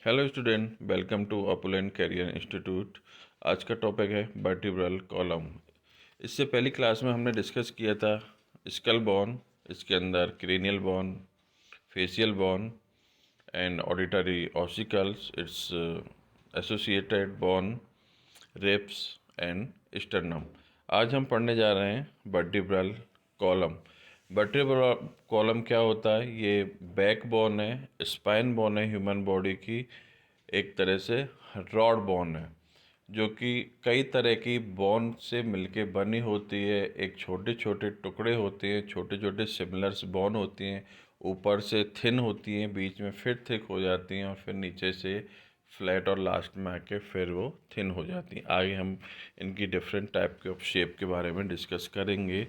Hello student, welcome to Apolent career institute. आज का topic है वर्टिब्रल कॉलम। इससे पहली क्लास में हमने डिस्कस किया था स्कल बोन, इसके अंदर cranial bone, facial bone and auditory ossicles, it's associated bone, ribs and sternum. आज हम पढ़ने जा रहे हैं वर्टिब्रल कॉलम। वर्टिब्रल कॉलम क्या होता है? ये बैक बोन है, स्पाइन बोन है ह्यूमन बॉडी की, एक तरह से रॉड बोन है जो कि कई तरह की बोन से मिलके बनी होती है। एक छोटे छोटे टुकड़े होते हैं, छोटे छोटे सिमिलर्स बोन होती हैं, ऊपर से थिन होती हैं, बीच में फिर थिक हो जाती हैं और फिर नीचे से फ्लैट और लास्ट में आके फिर वो थिन हो जाती हैं। आगे हम इनकी डिफरेंट टाइप के ऑफ शेप के बारे में डिस्कस करेंगे।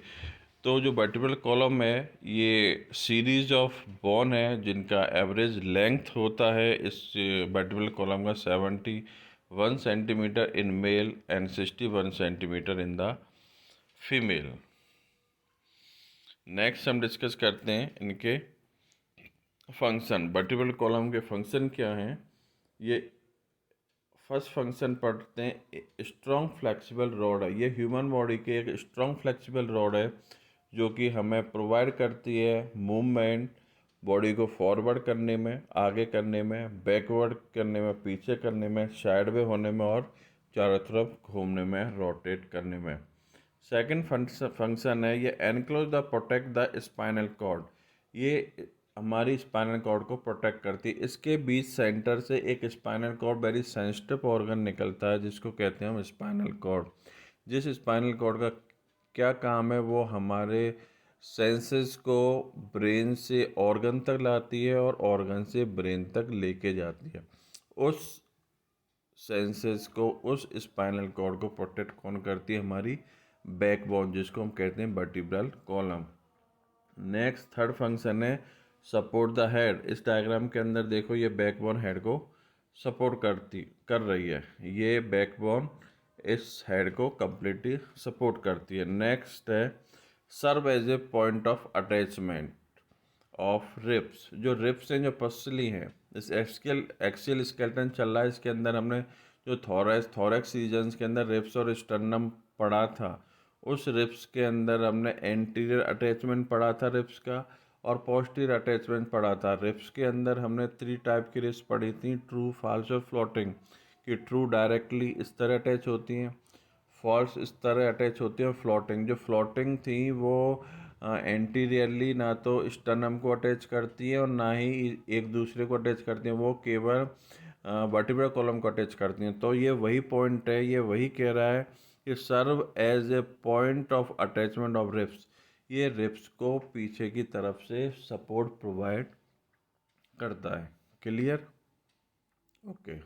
तो जो वर्टिब्रल कॉलम है ये सीरीज ऑफ बोन है जिनका एवरेज लेंथ होता है इस वर्टिब्रल कॉलम का 71 centimetre in male and 61 centimetre in the female. Next हम डिस्कस करते हैं इनके फंक्शन। वर्टिब्रल कॉलम के फंक्शन क्या हैं? ये फर्स्ट फंक्शन पढ़ते हैं, स्ट्रॉन्ग फ्लेक्सिबल रॉड है। ये ह्यूमन बॉडी के एक स्ट्रॉन्ग फ्लेक्सिबल रॉड है जो कि हमें प्रोवाइड करती है मूवमेंट, बॉडी को फॉरवर्ड करने में, आगे करने में, बैकवर्ड करने में, पीछे करने में, साइड वे होने में और चारों तरफ घूमने में, रोटेट करने में। सेकंड फंक्शन है ये enclose the protect the spinal cord. ये हमारी स्पाइनल कॉर्ड को प्रोटेक्ट करती है। इसके बीच सेंटर से एक spinal cord very sensitive organ निकलता है जिसको कहते हैं हम स्पाइनल कॉर्ड। जिस स्पाइनल कॉर्ड का क्या काम है? वो हमारे सेंसेस को ब्रेन से ऑर्गन तक लाती है और ऑर्गन से ब्रेन तक लेके जाती है। उस सेंसेस को, उस स्पाइनल कॉर्ड को प्रोटेक्ट कौन करती है? हमारी बैकबोन, जिसको हम कहते हैं vertebral column. Next third function है सपोर्ट द हेड। इस डायग्राम के अंदर देखो, ये बैकबोन हेड को सपोर्ट कर रही है। ये बैकबोन इस हेड को कम्प्लीटली सपोर्ट करती है। नेक्स्ट है serve as a point of attachment of ribs. जो रिब्स हैं, जो पसली हैं, इस एक्सियल स्केलेटन चल रहा है, इसके अंदर हमने जो थोरैक्स रीजन्स के अंदर रिब्स और स्टर्नम पढ़ा था, उस रिब्स के अंदर हमने एंटीरियर अटैचमेंट पढ़ा था रिब्स का और पोस्टीरियर अटैचमेंट पढ़ा था। रिब्स के अंदर हमने 3 टाइप की रिब्स पढ़ी थी, ट्रू, फॉल्स और फ्लोटिंग। कि ट्रू डायरेक्टली इस तरह अटैच होती हैं, फॉल्स इस तरह अटैच होती है और फ्लोटिंग, जो फ्लोटिंग थी वो एंटीरियरली ना तो स्टर्नम को अटैच करती है और ना ही एक दूसरे को अटैच करती हैं, वो केवल वर्टिब्रल कॉलम को अटैच करती हैं। तो ये वही पॉइंट है, ये वही कह रहा है कि serve as a point of attachment of ribs. ये रिब्स को पीछे की तरफ से सपोर्ट प्रोवाइड करता है। Clear? Okay.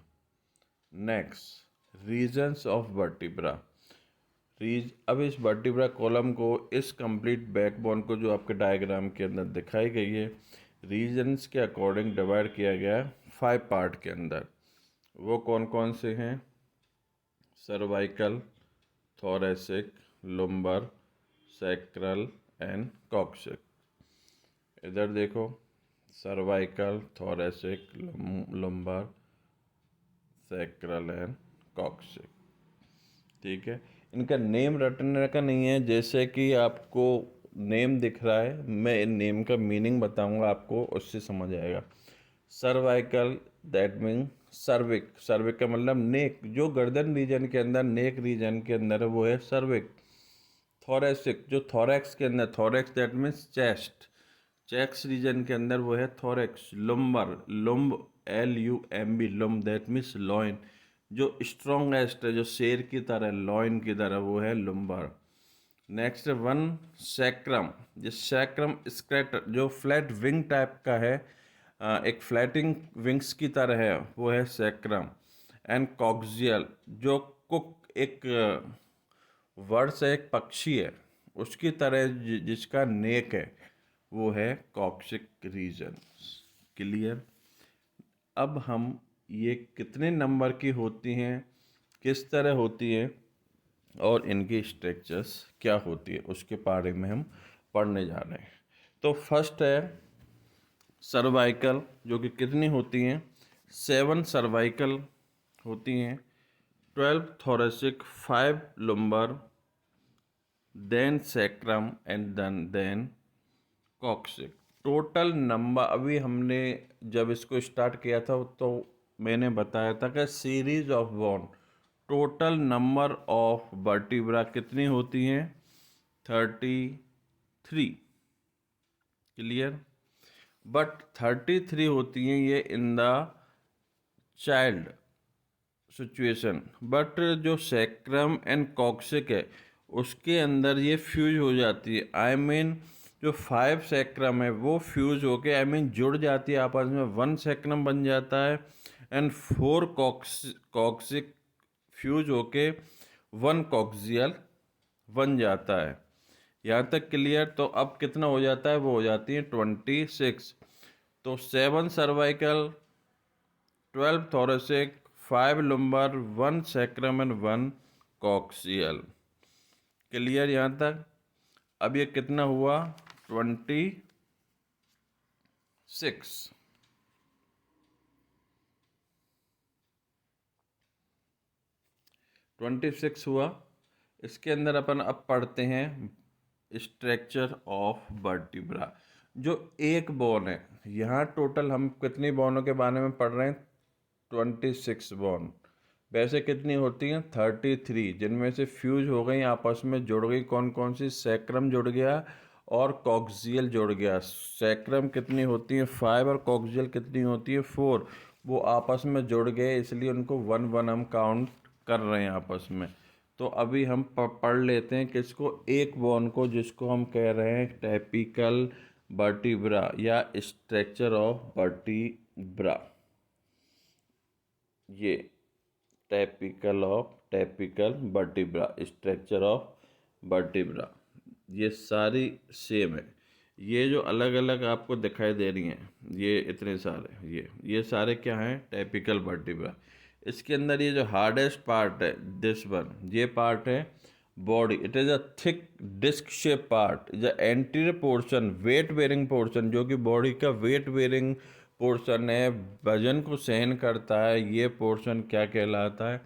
Next, regions of vertebra. अब इस वर्टिब्रा कॉलम को, इस कंप्लीट बैकबोन को जो आपके डायग्राम के अंदर दिखाई गई है, रीजन्स के अकॉर्डिंग डिवाइड किया गया है 5 पार्ट के अंदर। वो कौन कौन से हैं? Cervical, thoracic, lumbar, sacral and coccyx. इधर देखो, cervical, thoracic, lumbar, sacral and coccyx. ठीक है, इनका नेम रटने का नहीं है। जैसे कि आपको नेम दिख रहा है, मैं इन नेम का मीनिंग बताऊंगा आपको, उससे समझ आएगा। Cervical, that mean सर्विक। सर्विक का मतलब नेक, जो गर्दन रीजन के अंदर, नेक रीजन के अंदर है, वो है सर्विक। थोरेसिक, जो थोरैक्स के अंदर, thorax that means chest, chest region के अंदर वो है thorax. Lumbar, LUMB, lumb that means loin, जो स्ट्रॉन्गेस्ट है, जो शेर की तरह, लॉइन की तरह, वो है लुम्बर। Next one sacrum. जो सैक्रम स्क्रेटर, जो फ्लैट विंग टाइप का है, एक फ्लैटिंग विंग्स की तरह है, वो है सैक्रम। एंड कॉक्सियल, जो कुक, एक वर्ड से एक पक्षी है, उसकी तरह जिसका नेक है, वो है कॉक्सिक रीजन। क्लियर? अब हम ये कितने नंबर की होती हैं, किस तरह होती है और इनकी स्ट्रक्चर्स क्या होती है, उसके बारे में हम पढ़ने जा रहे हैं। तो फर्स्ट है सर्वाइकल, जो कि कितनी होती हैं? 7 सर्वाइकल होती हैं, 12 thoracic, 5 lumbar, then sacrum and then coccyx. Total number, अभी हमने जब इसको स्टार्ट किया था तो मैंने बताया था कि series of bone, total number of vertebra कितनी होती हैं? 33। क्लियर? बट 33 होती हैं ये in the child situation, but जो सैक्रम एंड कॉक्सिक है उसके अंदर ये फ्यूज हो जाती है। आई मीन जो 5 सैक्रम है वो फ्यूज होके जुड़ जाती है आपस में, 1 सैक्रम बन जाता है एंड 4 कॉक्सिक फ्यूज होके 1 कॉक्सियल बन जाता है। यहाँ तक क्लियर? तो अब कितना हो जाता है? वो हो जाती है 26। तो 7 cervical, 12 thoracic, 5 lumbar, 1 sacrum and 1 coccygeal। Clear यहाँ तक? अब ये कितना हुआ? 26। 26 हुआ। इसके अंदर अपन अब पढ़ते हैं स्ट्रक्चर ऑफ वर्टिब्रा। जो एक बोन है, यहाँ टोटल हम कितनी बोनों के बारे में पढ़ रहे हैं? 26 बोन। वैसे कितनी होती हैं? 33, जिनमें से फ्यूज हो गई, आपस में जुड़ गई। कौन कौन सी? सैक्रम जुड़ गया और कॉक्सियल जुड़ गया। सैक्रम कितनी होती है? 5 और कॉक्सियल कितनी होती है? 4। वो आपस में जुड़ गए, इसलिए उनको 1 1 हम काउंट कर रहे हैं आपस में। तो अभी हम पढ़ लेते हैं किसको? एक बोन को, जिसको हम कह रहे हैं टाइपिकल वर्टिब्रा या स्ट्रक्चर ऑफ वर्टिब्रा। ये typical vertebra, structure of vertebra, ये सारी सेम है। ये जो अलग अलग आपको दिखाई दे रही हैं, ये इतने सारे, ये सारे क्या हैं? Typical vertebra. इसके अंदर ये जो हार्डेस्ट पार्ट है, दिस वन, ये पार्ट है body. It is a thick disc shape part, the anterior portion, weight bearing portion, जो कि बॉडी का वेट बेरिंग पोर्शन है, वजन को सहन करता है। ये पोर्शन क्या कहलाता है?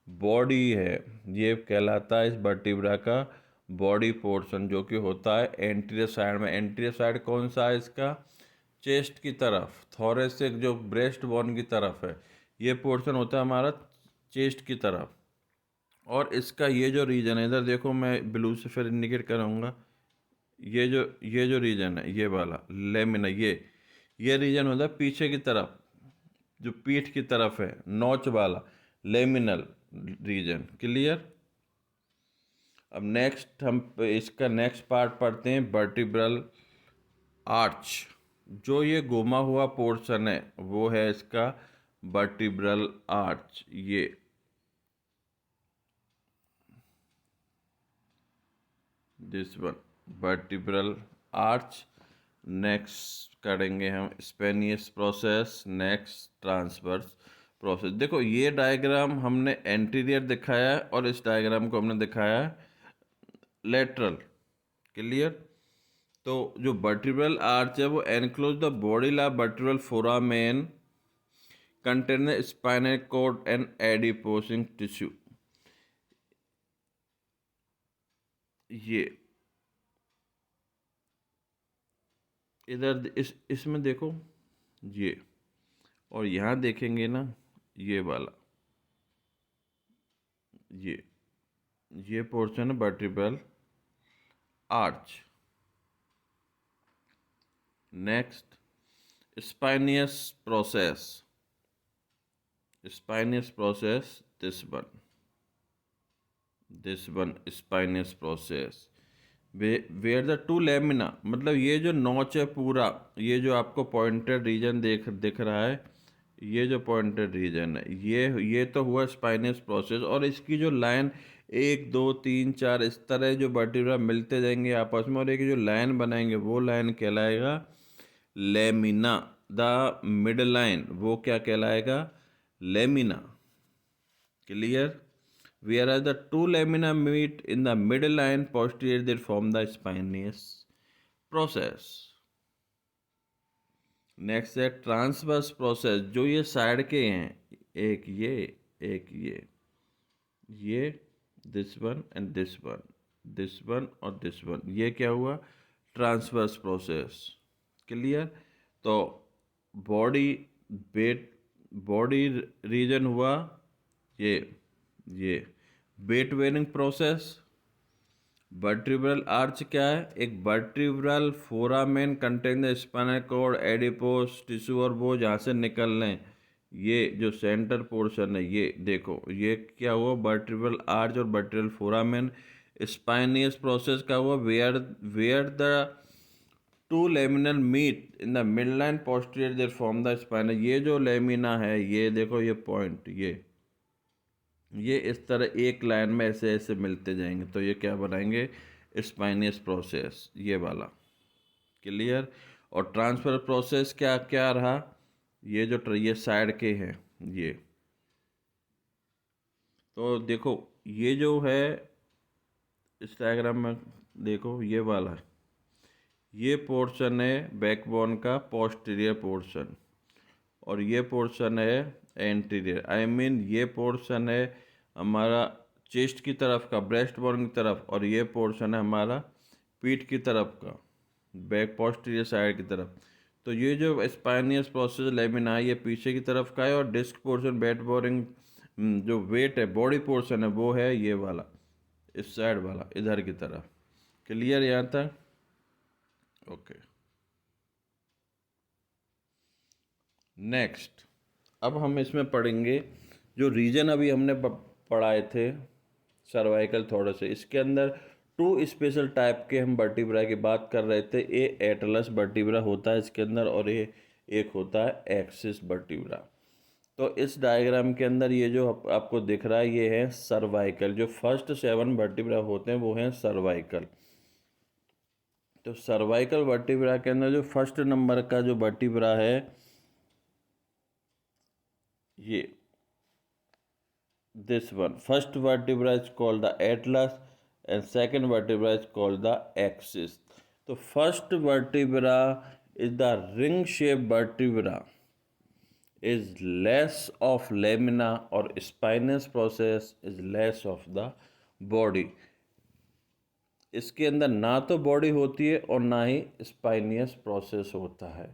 बॉडी है। ये कहलाता है इस वर्टिब्रा का बॉडी पोर्शन, जो कि होता है एंटीरियर साइड में। एंटीरियर साइड कौन सा है इसका? चेस्ट की तरफ, थोरेसिक जो ब्रेस्ट बोन की तरफ है, ये पोर्शन होता है हमारा चेस्ट की तरफ। और इसका ये जो रीजन है, इधर देखो, मैं ब्लू से फिर इंडिकेट करूँगा, ये जो रीजन है, ये वाला लेमिना, ये रीजन होता है पीछे की तरफ, जो पीठ की तरफ है, नोच वाला लेमिनल रीजन। क्लियर? अब नेक्स्ट हम इसका नेक्स्ट पार्ट पढ़ते हैं, वर्टिब्रल आर्च। जो ये घुमा हुआ पोर्शन है वो है इसका वर्टिब्रल आर्च। ये this one vertebral arch. Next करेंगे हम स्पेनियस प्रोसेस, नेक्स्ट ट्रांसवर्स प्रोसेस। देखो, ये डायग्राम हमने एंटीरियर दिखाया है और इस डायग्राम को हमने दिखाया है लेटरल। क्लियर? तो जो वर्टिब्रल आर्च है वो एनक्लोज द बॉडी ला vertebral foramen contain spinal cord and adipose tissue. ये इधर इसमें देखो, ये, और यहाँ देखेंगे ना, ये वाला, ये पोर्शन है vertebral arch. Next spinous process, this one spinous process where the two lamina, मतलब ये जो नोच है पूरा, ये जो आपको पॉइंटेड रीजन दिख रहा है, ये जो पॉइंटेड रीजन है, ये तो हुआ स्पाइनियस प्रोसेस। और इसकी जो लाइन 1 2 3 4 इस तरह जो वर्टिब्रा मिलते जाएंगे आपस में, और एक जो लाइन बनाएंगे वो लाइन कहलाएगा लेमिना। द मिड लाइन वो क्या कहलाएगा? Lamina. Clear? Whereas the two lamina meet in the middle line posterior, they form the spinous process. Next है ट्रांसवर्स प्रोसेस, जो ये साइड के हैं, एक ये this one and this one और दिस वन, ये क्या हुआ, ट्रांसवर्स प्रोसेस। क्लियर। तो बॉडी वेट, बॉडी रीजन हुआ ये ये weight bearing process. Vertebral arch क्या है, एक vertebral foramen contain the spinal cord, adipose tissue और वो जहाँ से निकल रहे हैं, ये जो सेंटर पोर्शन है, ये देखो ये क्या हुआ, वर्टिब्रल आर्च और वर्टिब्रल फोरामेन। स्पाइनियस प्रोसेस का हुआ where the two laminae meet in the midline posterior there form the spinal. ये जो लेमिना है, ये देखो ये पॉइंट, ये इस तरह एक लाइन में ऐसे ऐसे मिलते जाएंगे, तो ये क्या बनाएंगे, स्पाइनियस प्रोसेस, ये वाला। क्लियर। और ट्रांसफर प्रोसेस क्या क्या रहा, ये जो ये साइड के हैं ये, तो देखो ये जो है इस डायग्राम में, देखो ये वाला है, ये पोर्शन है बैकबोन का पोस्टीरियर पोर्शन, और ये पोर्शन है एंटीरियर, आई मीन ये पोर्शन है हमारा चेस्ट की तरफ का, ब्रेस्ट बोन की तरफ, और ये पोर्शन है हमारा पीठ की तरफ का, बैक पोस्टीरियर साइड की तरफ। तो ये जो स्पाइनियस प्रोसेस लेमिना ये पीछे की तरफ का है, और डिस्क पोर्शन बैक बोरिंग जो वेट है बॉडी पोर्शन है वो है ये वाला, इस साइड वाला इधर की तरफ। क्लियर यहाँ तक? ओके। नेक्स्ट, अब हम इसमें पढ़ेंगे जो रीजन अभी हमने पढ़ाए थे सर्वाइकल थोड़े, इसके अंदर टू स्पेशल टाइप के हम वर्टिब्रा की बात कर रहे थे। ये एटलस वर्टिब्रा होता है इसके अंदर, और ये एक होता है एक्सिस वर्टिब्रा। तो इस डायग्राम के अंदर ये जो आपको दिख रहा है ये है सर्वाइकल। जो फर्स्ट 7 वर्टिब्रा होते हैं वो हैं सर्वाइकल। तो सर्वाइकल वर्टिब्रा के अंदर जो फर्स्ट नंबर का जो वर्टिब्रा है ये, this one, first vertebra is called the atlas and second vertebra is called the axis. So first vertebra is the ring shaped vertebra, is less of lamina or spinous process, is less of the body. इसके अंदर ना तो body होती है और ना ही स्पाइनियस process होता है।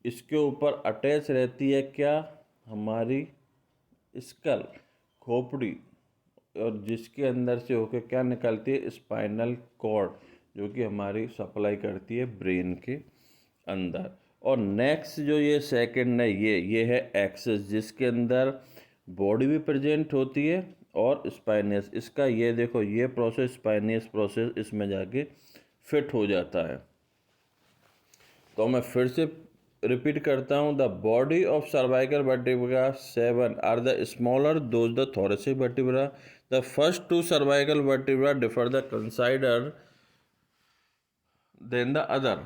इसके ऊपर अटैच रहती है क्या, हमारी स्कल, खोपड़ी, और जिसके अंदर से होकर क्या निकलती है, स्पाइनल कॉर्ड, जो कि हमारी सप्लाई करती है ब्रेन के अंदर। और नेक्स्ट जो ये सेकंड है ये है एक्सिस, जिसके अंदर बॉडी भी प्रेजेंट होती है और स्पाइनियस। इसका ये देखो ये प्रोसेस स्पाइनियस प्रोसेस इसमें जाके फिट हो जाता है। तो मैं फिर से रिपीट करता हूँ, the body of cervical vertebra 7 are the smaller those the thoracic vertebra. The first 2 cervical vertebra differ the consider then the other.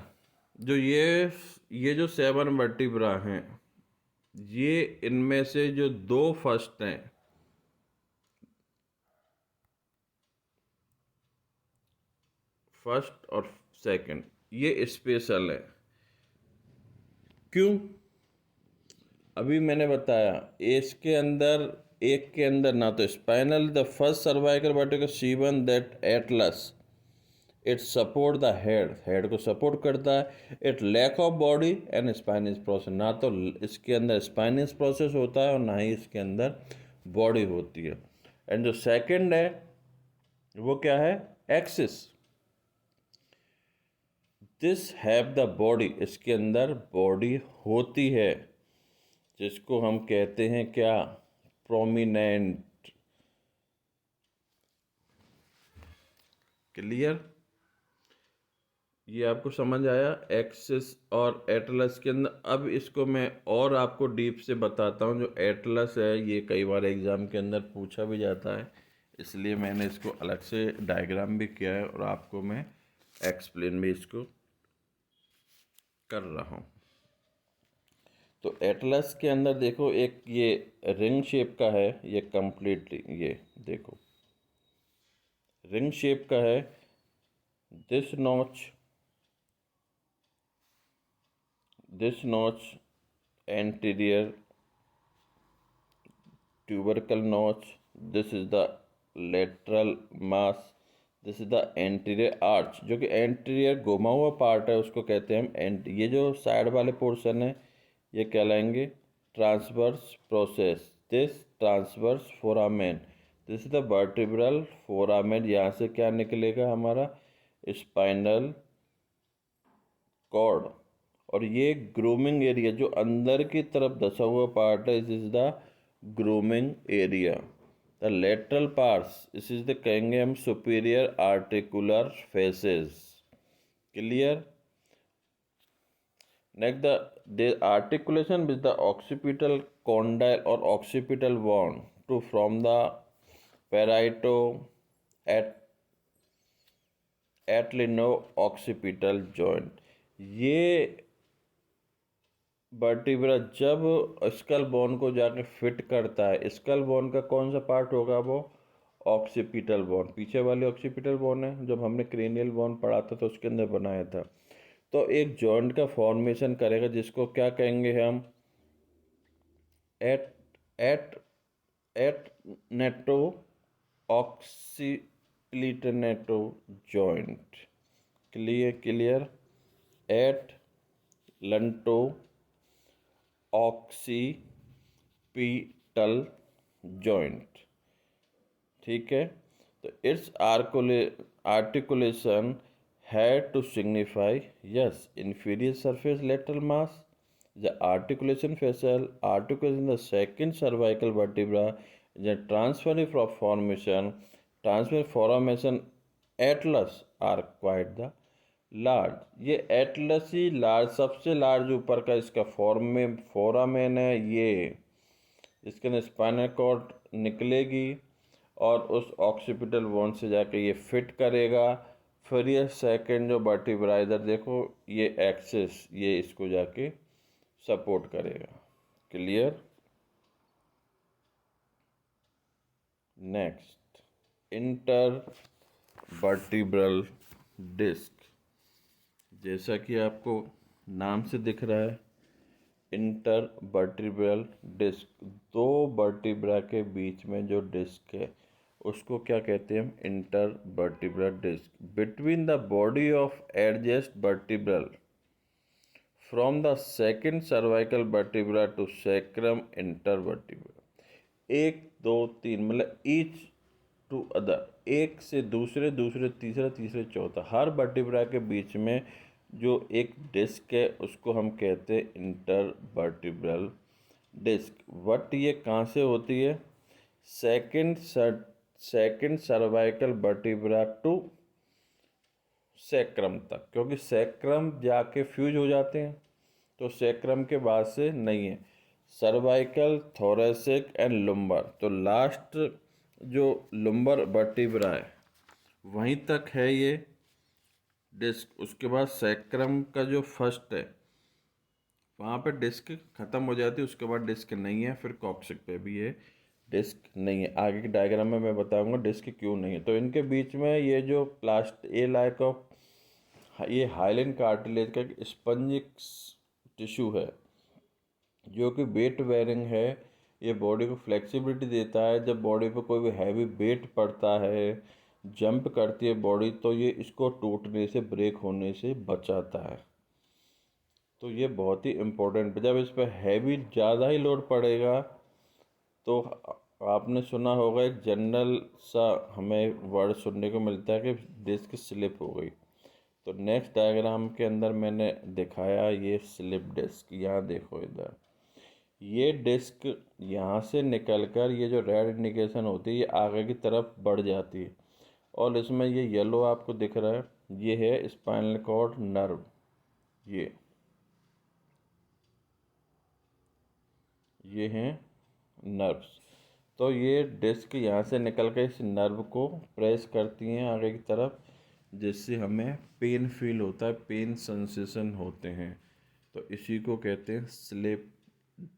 जो ये जो 7 वर्टिब्रा हैं, ये इनमें से जो 2 फर्स्ट हैं, फर्स्ट और सेकंड, ये स्पेशल है। क्यों? अभी मैंने बताया इसके अंदर, एक के अंदर ना तो spinal, the first cervical vertebra C1 that atlas, it support the head, head को सपोर्ट करता है। It lack of body and spinous process, ना तो इसके अंदर स्पाइनियस प्रोसेस होता है और ना ही इसके अंदर बॉडी होती है। एंड जो सेकंड है वो क्या है, axis, this have the body, इसके अंदर बॉडी होती है, जिसको हम कहते हैं क्या, प्रोमिनेंट। क्लियर? ये आपको समझ आया एक्सिस और एटलस के अंदर। अब इसको मैं और आपको डीप से बताता हूँ। जो एटलस है ये कई बार एग्ज़ाम के अंदर पूछा भी जाता है, इसलिए मैंने इसको अलग से डायग्राम भी किया है और आपको मैं एक्सप्लेन भी इसको कर रहा हूँ। तो एटलस के अंदर देखो एक ये रिंग शेप का है, ये कंप्लीटली, ये देखो रिंग शेप का है। This notch, this notch anterior tubercle notch, this is the lateral mass, this is the anterior arch, जो कि एंटीरियर घुमा हुआ पार्ट है उसको कहते हैं हम ये जो साइड वाले पोर्शन है ये कहलाएंगे transverse process. This transverse foramen, this is the vertebral foramen, यहाँ से क्या निकलेगा हमारा स्पाइनल कॉर्ड। और ये ग्रूमिंग एरिया जो अंदर की तरफ धसा हुआ पार्ट है, this is the grooming area. The lateral parts, इस इज द कहेंगे हम superior articular facets. Clear. Next the articulation with the occipital condyle और occipital bone to from the पेराइटो एटलिनो ऑक्सीपिटल जॉइंट। ये वर्टिब्रा जब skull bone को जाके fit करता है, स्कल बोन का कौन सा पार्ट होगा, वो ऑक्सीपिटल बोन, पीछे वाली ऑक्सीपिटल बोन है, जब हमने क्रेनियल बोन पढ़ा था तो उसके अंदर बनाया था। तो एक जॉइंट का फॉर्मेशन करेगा जिसको क्या कहेंगे हम एट एट एट नेटो ऑक्सीपिटनेटो joint. Clear. Atlanto occipital joint. ठीक है। तो it's articulation had to signify yes inferior surface lateral mass. The articulation facial articulation the second cervical vertebra, the transverse formation atlas are quite the large. ये Atlas ही large, सबसे large ऊपर का इसका foramen है। ये इसके अंदर स्पाइनल कॉर्ड निकलेगी और उस ऑक्सीपिटल बोन से जाके ये फिट करेगा। फिर ये सेकंड जो वर्टिब्रा, इधर देखो ये एक्सिस, ये इसको जाके सपोर्ट करेगा। Clear. Next inter vertebral disc. जैसा कि आपको नाम से दिख रहा है इंटर वर्टिब्रल डिस्क, दो वर्टिब्रा के बीच में जो डिस्क है उसको क्या कहते हैं हम inter vertebral disc. Between the body of adjust vertebral from the second cervical vertebra to sacrum inter vertebral. एक दो तीन मतलब ईच टू अदर, एक से दूसरे, दूसरे तीसरा, तीसरे चौथा, हर वर्टिब्रा के बीच में जो एक डिस्क है उसको हम कहते हैं इंटर वर्टिब्रल डिस्क। वट ये कहाँ से होती है, second cervical vertebra to sacrum तक, क्योंकि सैक्रम जाके फ्यूज हो जाते हैं तो सैक्रम के बाद से नहीं है। सर्वाइकल, थोरेसिक एंड लुम्बर, तो लास्ट जो लुम्बर वर्टिब्रा है वहीं तक है ये डिस्क। उसके बाद सैक्रम का जो फर्स्ट है वहाँ पे डिस्क ख़त्म हो जाती है, उसके बाद डिस्क नहीं है। फिर कॉक्सिक पे भी ये डिस्क नहीं है। आगे के डायग्राम में मैं बताऊंगा डिस्क क्यों नहीं है। तो इनके बीच में ये जो लाइक ऑफ ये हाइलिन कार्टिलेज का स्पंजिक टिश्यू है जो कि वेट बेयरिंग है। ये बॉडी को फ्लेक्सिबिलिटी देता है। जब बॉडी पे कोई भी हैवी वेट पड़ता है, जंप करती है बॉडी, तो ये इसको टूटने से, ब्रेक होने से बचाता है। तो ये बहुत ही इम्पोर्टेंट है। जब इस पर हैवी ज़्यादा ही लोड पड़ेगा तो आपने सुना होगा एक जनरल सा हमें वर्ड सुनने को मिलता है कि डिस्क स्लिप हो गई। तो नेक्स्ट डायग्राम के अंदर मैंने दिखाया ये स्लिप डिस्क। यहाँ देखो इधर ये डिस्क यहाँ से निकलकर ये जो रेड इंडिकेशन होती है ये आगे की तरफ बढ़ जाती है और इसमें ये येलो आपको दिख रहा है, ये है स्पाइनल कॉर्ड नर्व। ये हैं नर्व्स। तो ये डिस्क यहाँ से निकल के इस नर्व को प्रेस करती हैं आगे की तरफ, जिससे हमें पेन फील होता है, पेन सेंसेशन होते हैं। तो इसी को कहते हैं स्लिप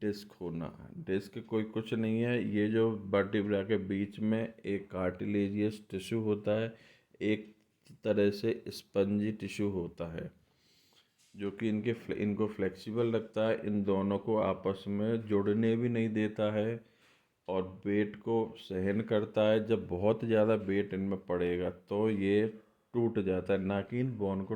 डिस्क होना। डिस्क कोई कुछ नहीं है, ये जो वर्टिब्रा के बीच में एक कार्टिलेजियस टिश्यू होता है, एक तरह से स्पंजी टिश्यू होता है। जो कि इनको फ्लेक्सिबल रखता है, इन दोनों को आपस में जुड़ने भी नहीं देता है और वेट को सहन करता है। जब बहुत ज़्यादा वेट इनमें पड़ेगा तो ये टूट जाता है, ना कि इन बोन को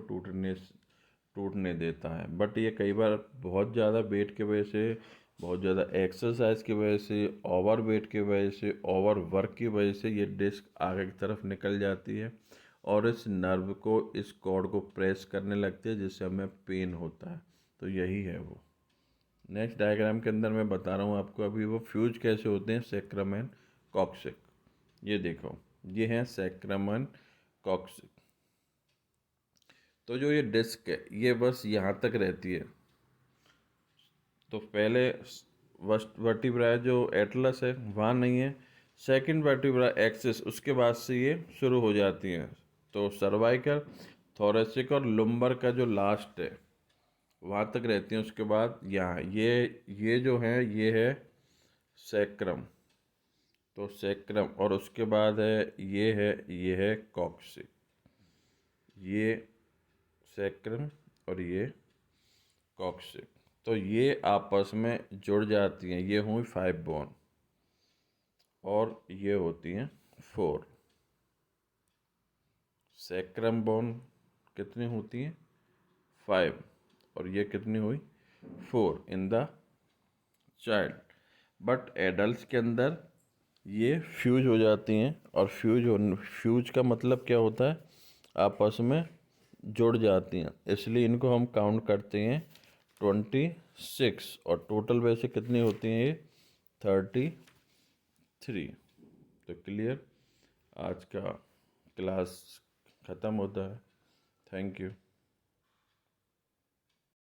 टूटने देता है। बट ये कई बार बहुत ज़्यादा वेट की वजह से, बहुत ज़्यादा एक्सरसाइज की वजह से, ओवर वेट की वजह से, ओवर वर्क की वजह से ये डिस्क आगे की तरफ निकल जाती है और इस नर्व को, इस कॉर्ड को प्रेस करने लगती है, जिससे हमें पेन होता है। तो यही है वो। नेक्स्ट डायग्राम के अंदर मैं बता रहा हूँ आपको अभी वो फ्यूज कैसे होते हैं, सैक्रम एंड कॉक्सिक। ये देखो, ये है सैक्रम एंड कॉक्सिक। तो जो ये डिस्क है ये बस यहाँ तक रहती है। तो पहले वर्टिब्रा जो एटलस है वहाँ नहीं है, सेकंड वर्टिब्रा एक्सिस, उसके बाद से ये शुरू हो जाती हैं। तो सर्वाइकल, थोरेसिक और लुम्बर का जो लास्ट है वहाँ तक रहती हैं। उसके बाद यहाँ ये जो है ये है सैक्रम, तो सैक्रम, और उसके बाद है ये है कॉक्सिक। ये सैक्रम और ये कॉक्सिक, तो ये आपस में जुड़ जाती हैं। ये हुई 5 बोन और ये होती हैं 4। सैक्रम बोन कितनी होती हैं, 5, और ये कितनी हुई, 4 in the child. But adult के अंदर ये फ्यूज हो जाती हैं, और फ्यूज का मतलब क्या होता है, आपस में जुड़ जाती हैं। इसलिए इनको हम काउंट करते हैं 26, और टोटल वैसे कितनी होती हैं ये 33। तो क्लियर, आज का क्लास ख़त्म होता है। Thank you.